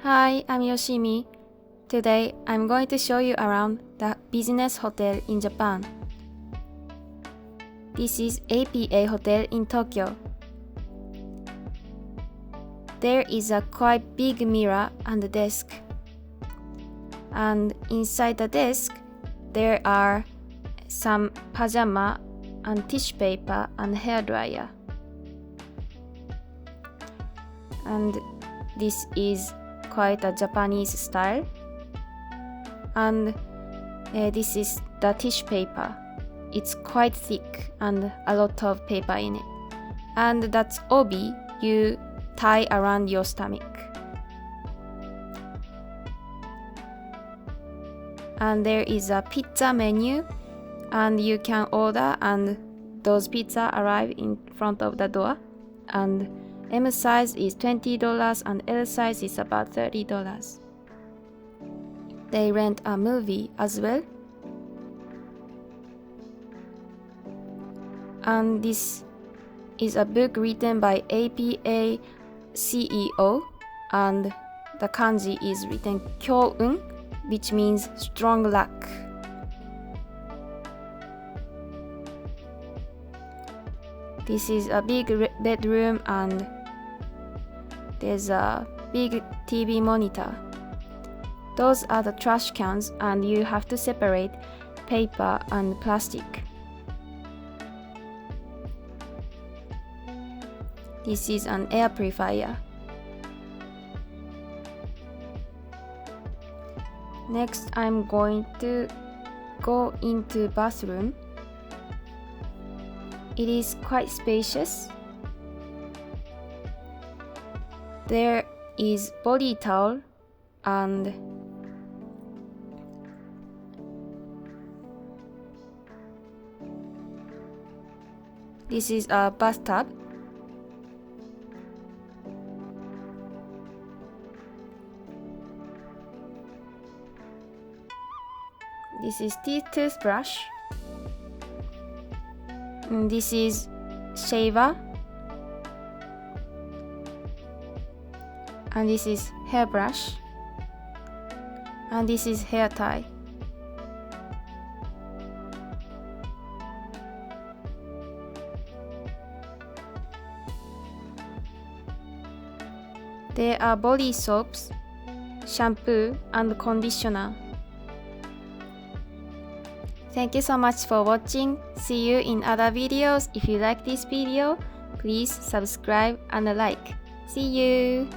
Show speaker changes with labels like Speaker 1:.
Speaker 1: Hi, I'm Yoshimi. Today, I'm going to show you around the business hotel in Japan. This is APA Hotel in Tokyo. There is a quite big mirror and a desk. And inside the desk, there are some pajama and tissue paper and hair dryer. And this is quite a Japanese style. And this is the tissue paper. It's quite thick and a lot of paper in it. And that's obi you tie around your stomach. And there is a pizza menu, and you can order, and those pizza arrive in front of the door. And M size is $20 and L size is about $30. They rent a movie as well. And this is a book written by APA CEO, and the kanji is written Kyoun, which means strong luck. This is a big bedroom, and there's a big TV monitor. Those are the trash cans, and you have to separate paper and plastic. This is an air purifier. Next, I'm going to go into bathroom. It is quite spacious. There is body towel and this is a bathtub. This is toothbrush. And this is shaver. And this is hairbrush. And this is hair tie. There are body soaps, shampoo, and conditioner. Thank you so much for watching. See you in other videos. If you like this video, please subscribe and like. See you!